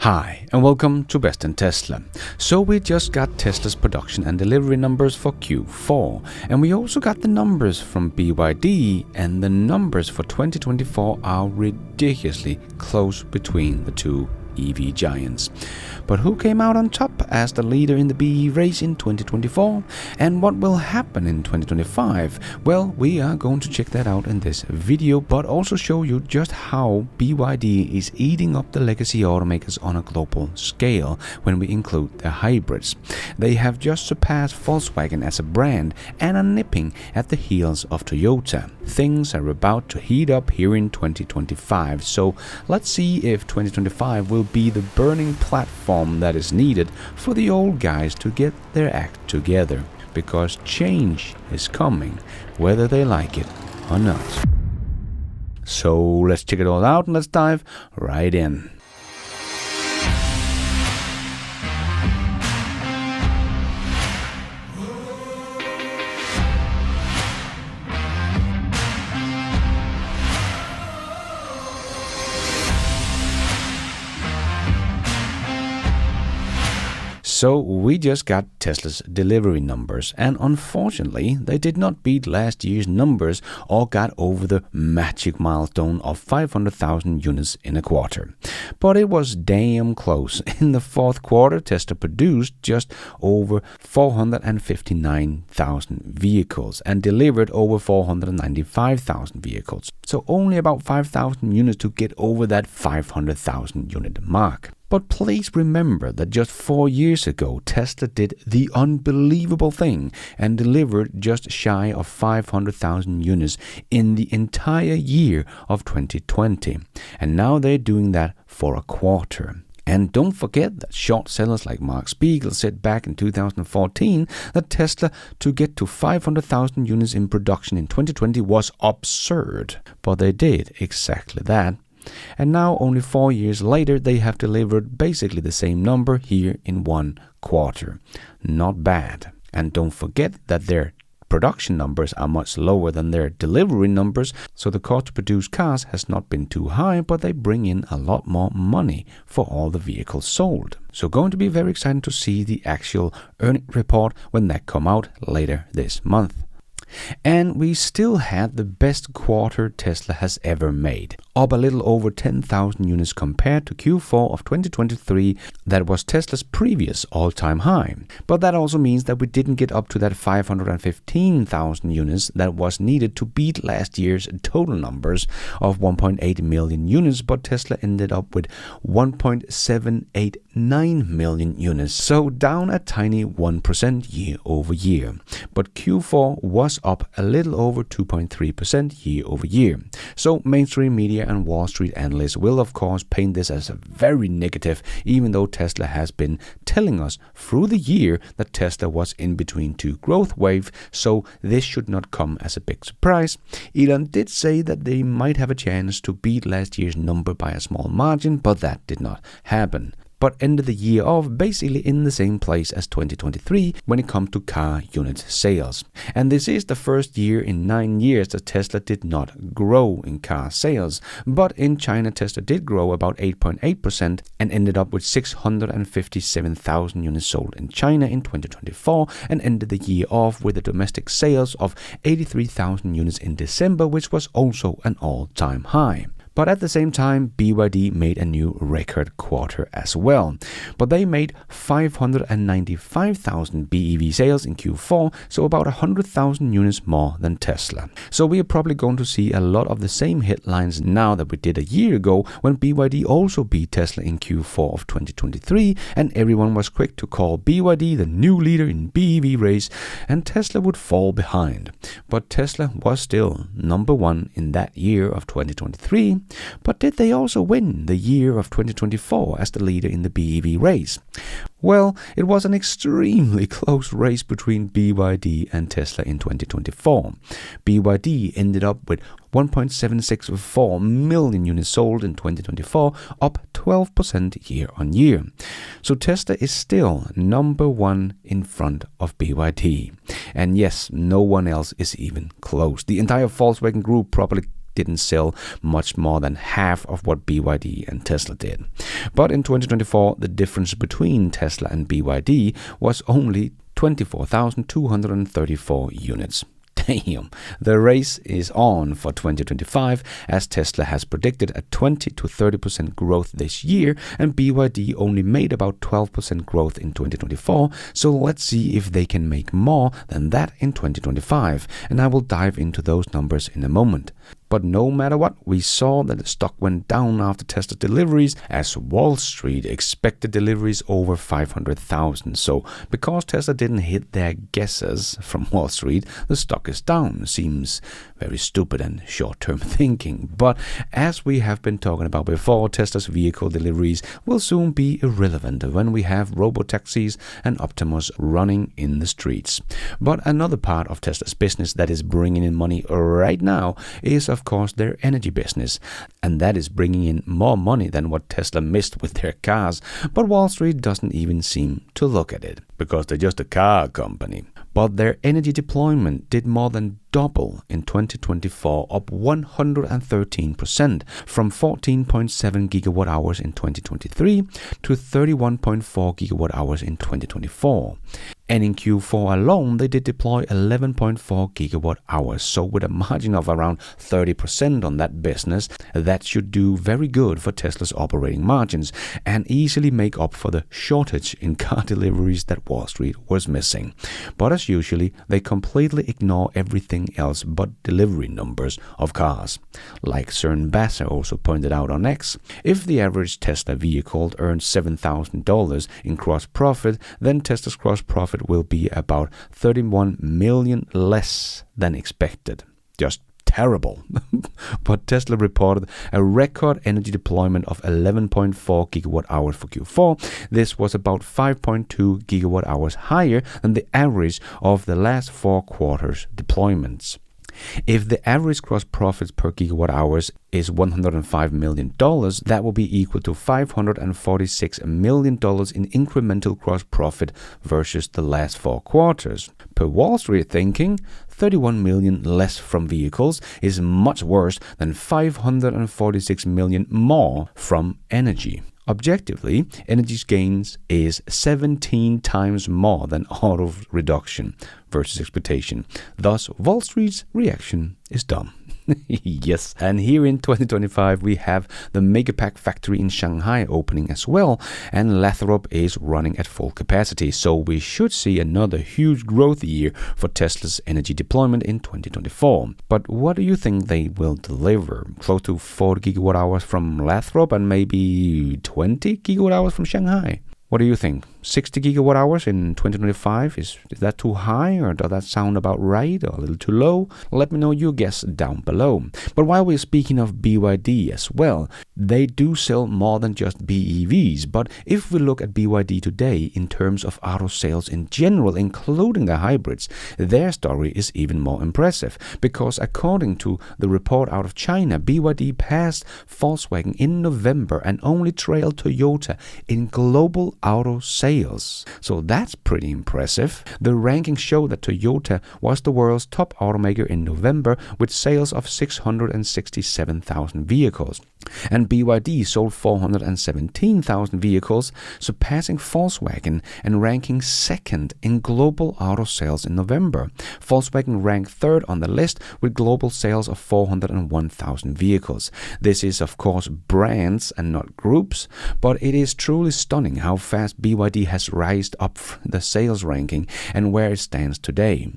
Hi, and welcome to Best in Tesla. So we just got Tesla's production and delivery numbers for Q4, and we also got the numbers from BYD, and the numbers for 2024 are ridiculously close between the two EV giants. But who came out on top as the leader in the BEV race in 2024? And what will happen in 2025? Well, we are going to check that out in this video, but also show you just how BYD is eating up the legacy automakers on a global scale when we include the hybrids. They have just surpassed Volkswagen as a brand and are nipping at the heels of Toyota. Things are about to heat up here in 2025, so let's see if 2025 will be the burning platform that is needed for the old guys to get their act together, because change is coming whether they like it or not. So let's check it all out and let's dive right in. So we just got Tesla's delivery numbers, and unfortunately they did not beat last year's numbers or got over the magic milestone of 500,000 units in a quarter. But it was damn close. In the fourth quarter, Tesla produced just over 459,000 vehicles and delivered over 495,000 vehicles. So only about 5,000 units to get over that 500,000 unit mark. But please remember that just 4 years ago, Tesla did the unbelievable thing and delivered just shy of 500,000 units in the entire year of 2020. And now they're doing that for a quarter. And don't forget that short sellers like Mark Spiegel said back in 2014 that Tesla to get to 500,000 units in production in 2020 was absurd. But they did exactly that. And now, only 4 years later, they have delivered basically the same number here in 1 quarter. Not bad. And don't forget that their production numbers are much lower than their delivery numbers, so the cost to produce cars has not been too high, but they bring in a lot more money for all the vehicles sold. So going to be very exciting to see the actual earnings report when that come out later this month. And we still had the best quarter Tesla has ever made, up a little over 10,000 units compared to Q4 of 2023. That was Tesla's previous all-time high. But that also means that we didn't get up to that 515,000 units that was needed to beat last year's total numbers of 1.8 million units, but Tesla ended up with 1.789 million units, so down a tiny 1% year over year. But Q4 was up a little over 2.3% year over year. So mainstream media and Wall Street analysts will of course paint this as a very negative, even though Tesla has been telling us through the year that Tesla was in between two growth waves, so this should not come as a big surprise. Elon did say that they might have a chance to beat last year's number by a small margin, but that did not happen. But ended the year off basically in the same place as 2023 when it comes to car unit sales. And this is the first year in 9 years that Tesla did not grow in car sales. But in China, Tesla did grow about 8.8% and ended up with 657,000 units sold in China in 2024, and ended the year off with the domestic sales of 83,000 units in December, which was also an all-time high. But at the same time, BYD made a new record quarter as well. But they made 595,000 BEV sales in Q4, so about 100,000 units more than Tesla. So we are probably going to see a lot of the same headlines now that we did a year ago when BYD also beat Tesla in Q4 of 2023, and everyone was quick to call BYD the new leader in BEV race, and Tesla would fall behind. But Tesla was still number one in that year of 2023. But did they also win the year of 2024 as the leader in the BEV race? Well, it was an extremely close race between BYD and Tesla in 2024. BYD ended up with 1.764 million units sold in 2024, up 12% year on year. So Tesla is still number one in front of BYD. And yes, no one else is even close. The entire Volkswagen group probably didn't sell much more than half of what BYD and Tesla did. But in 2024, the difference between Tesla and BYD was only 24,234 units. Damn, the race is on for 2025 as Tesla has predicted a 20 to 30% growth this year and BYD only made about 12% growth in 2024, so let's see if they can make more than that in 2025, and I will dive into those numbers in a moment. But no matter what, we saw that the stock went down after Tesla deliveries as Wall Street expected deliveries over 500,000. So because Tesla didn't hit their guesses from Wall Street, the stock is down. Seems very stupid and short-term thinking. But as we have been talking about before, Tesla's vehicle deliveries will soon be irrelevant when we have robotaxis and Optimus running in the streets. But another part of Tesla's business that is bringing in money right now is of course their energy business, and that is bringing in more money than what Tesla missed with their cars, but Wall Street doesn't even seem to look at it because they're just a car company. But their energy deployment did more than double in 2024, up 113% from 14.7 gigawatt hours in 2023 to 31.4 gigawatt hours in 2024. And in Q4 alone, they did deploy 11.4 gigawatt hours. So with a margin of around 30% on that business, that should do very good for Tesla's operating margins and easily make up for the shortage in car deliveries that Wall Street was missing. But as usually, they completely ignore everything else but delivery numbers of cars. Like Surpasses also pointed out on X, if the average Tesla vehicle earns $7,000 in gross profit, then Tesla's gross profit will be about 31 million less than expected. Just terrible. But Tesla reported a record energy deployment of 11.4 gigawatt hours for Q4. This was about 5.2 gigawatt hours higher than the average of the last 4 quarters deployments. If the average gross profits per gigawatt hours is $105 million, that will be equal to $546 million in incremental gross profit versus the last 4 quarters. Per Wall Street thinking, 31 million less from vehicles is much worse than 546 million more from energy. Objectively, energy gains is 17 times more than auto reduction versus expectation. Thus, Wall Street's reaction is dumb. Yes, and here in 2025 we have the Megapack factory in Shanghai opening as well, and Lathrop is running at full capacity, so we should see another huge growth year for Tesla's energy deployment in 2024. But what do you think they will deliver? Close to 40 gigawatt hours from Lathrop and maybe 20 gigawatt hours from Shanghai? What do you think? 60 gigawatt hours in 2025? Is that too high, or does that sound about right, or a little too low? Let me know your guess down below. But while we're speaking of BYD as well, they do sell more than just BEVs. But if we look at BYD today in terms of auto sales in general, including the hybrids, their story is even more impressive. Because according to the report out of China, BYD passed Volkswagen in November and only trailed Toyota in global auto sales. So that's pretty impressive. The rankings show that Toyota was the world's top automaker in November with sales of 667,000 vehicles. And BYD sold 417,000 vehicles, surpassing Volkswagen and ranking second in global auto sales in November. Volkswagen ranked third on the list with global sales of 401,000 vehicles. This is of course brands and not groups, but it is truly stunning how fast BYD has rised up the sales ranking and where it stands today.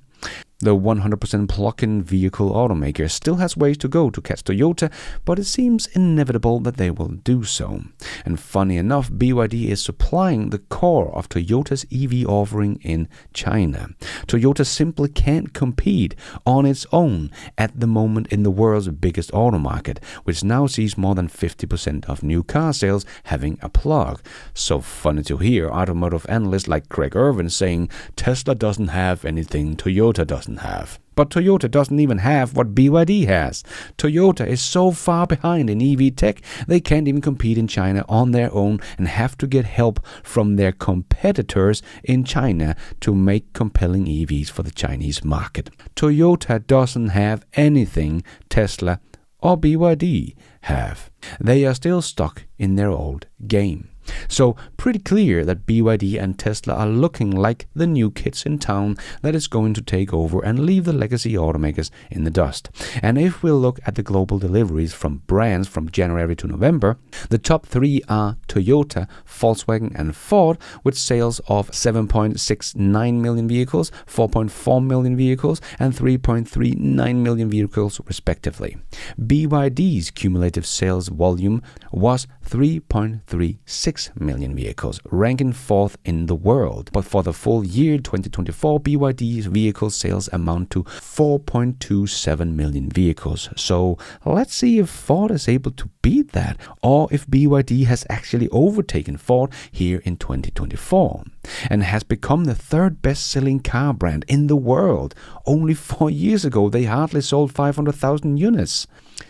The 100% plug-in vehicle automaker still has ways to go to catch Toyota, but it seems inevitable that they will do so. And funny enough, BYD is supplying the core of Toyota's EV offering in China. Toyota simply can't compete on its own at the moment in the world's biggest auto market, which now sees more than 50% of new car sales having a plug. So funny to hear automotive analysts like Craig Irvin saying Tesla doesn't have anything Toyota doesn't have. But Toyota doesn't even have what BYD has. Toyota is so far behind in EV tech, they can't even compete in China on their own and have to get help from their competitors in China to make compelling EVs for the Chinese market. Toyota doesn't have anything Tesla or BYD have. They are still stuck in their old game. So pretty clear that BYD and Tesla are looking like the new kids in town that is going to take over and leave the legacy automakers in the dust. And if we look at the global deliveries from brands from January to November, the top three are Toyota, Volkswagen and Ford, with sales of 7.69 million vehicles, 4.4 million vehicles and 3.39 million vehicles respectively. BYD's cumulative sales volume was 3.36 million vehicles, ranking fourth in the world. But for the full year 2024, BYD's vehicle sales amount to 4.27 million vehicles. So let's see if Ford is able to beat that, or if BYD has actually overtaken Ford here in 2024 and has become the third best-selling car brand in the world. Only 4 years ago, they hardly sold 500,000 units.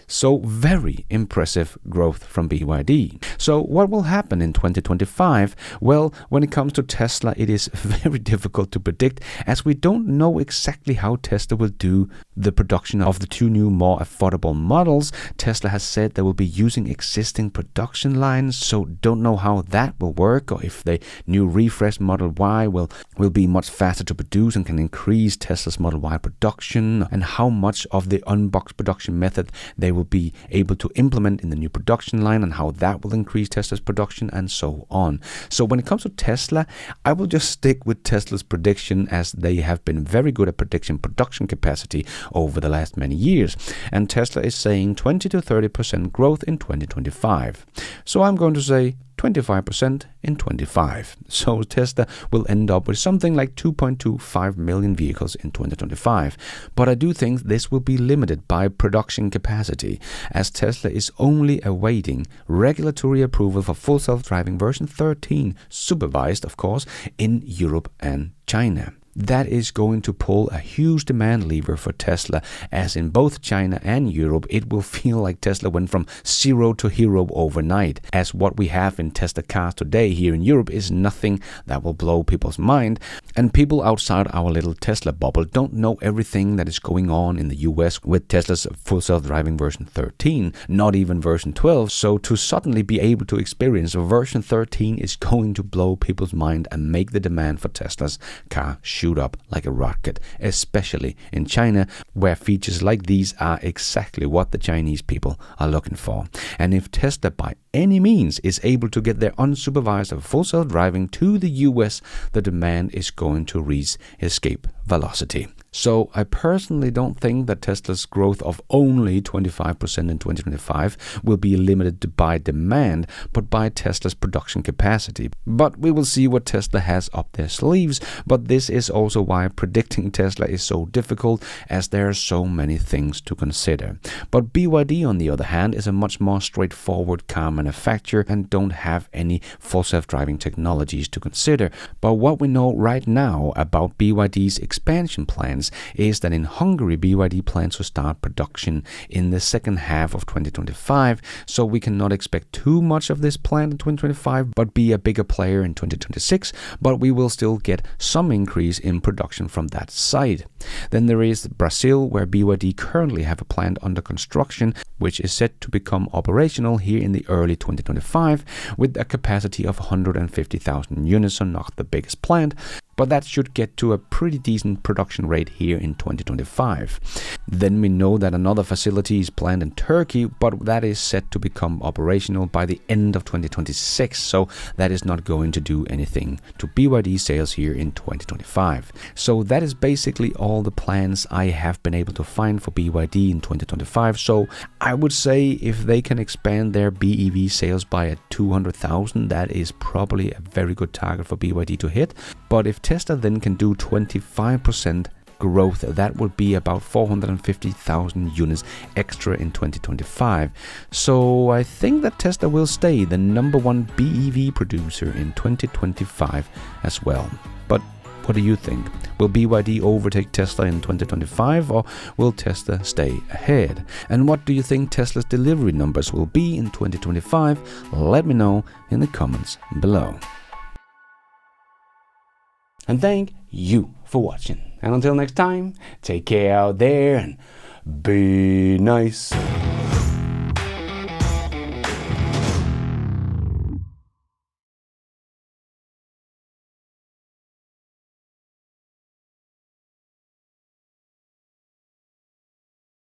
So very impressive growth from BYD. So what will happen in 2025? Well, when it comes to Tesla, it is very difficult to predict, as we don't know exactly how Tesla will do the production of the two new, more affordable models. Tesla has said they will be using existing production lines, so don't know how that will work, or if the new refreshed Model Y will be much faster to produce and can increase Tesla's Model Y production, and how much of the unboxed production method they will be able to implement in the new production line, and how that will increase Tesla's production, and so on. So when it comes to Tesla, I will just stick with Tesla's prediction, as they have been very good at predicting production capacity over the last many years. And Tesla is saying 20 to 30% growth in 2025. So I'm going to say 25% in 25. So Tesla will end up with something like 2.25 million vehicles in 2025. But I do think this will be limited by production capacity, as Tesla is only awaiting regulatory approval for full self-driving version 13, supervised of course, in Europe and China. That is going to pull a huge demand lever for Tesla, as in both China and Europe, it will feel like Tesla went from zero to hero overnight, as what we have in Tesla cars today here in Europe is nothing that will blow people's mind. And people outside our little Tesla bubble don't know everything that is going on in the US with Tesla's full self-driving version 13, not even version 12. So to suddenly be able to experience version 13 is going to blow people's mind and make the demand for Tesla's car shoot up like a rocket, especially in China, where features like these are exactly what the Chinese people are looking for. And if Tesla by any means is able to get their unsupervised full self-driving to the US, the demand is going to reach escape velocity. So I personally don't think that Tesla's growth of only 25% in 2025 will be limited by demand, but by Tesla's production capacity. But we will see what Tesla has up their sleeves. But this is also why predicting Tesla is so difficult, as there are so many things to consider. But BYD, on the other hand, is a much more straightforward car manufacturer and don't have any full self-driving technologies to consider. But what we know right now about BYD's expansion plans is that in Hungary, BYD plans to start production in the second half of 2025, so we cannot expect too much of this plant in 2025, but be a bigger player in 2026, but we will still get some increase in production from that side. Then there is Brazil, where BYD currently have a plant under construction, which is set to become operational here in the early 2025, with a capacity of 150,000 units, so not the biggest plant, but that should get to a pretty decent production rate here in 2025. Then we know that another facility is planned in Turkey, but that is set to become operational by the end of 2026, so that is not going to do anything to BYD sales here in 2025. So that is basically all the plans I have been able to find for BYD in 2025. So I would say if they can expand their BEV sales by 200,000, that is probably a very good target for BYD to hit. But if Tesla then can do 25% growth, that would be about 450,000 units extra in 2025. So I think that Tesla will stay the #1 BEV producer in 2025 as well. But what do you think? Will BYD overtake Tesla in 2025, or will Tesla stay ahead? And what do you think Tesla's delivery numbers will be in 2025? Let me know in the comments below. And thank you for watching. And until next time, take care out there and be nice.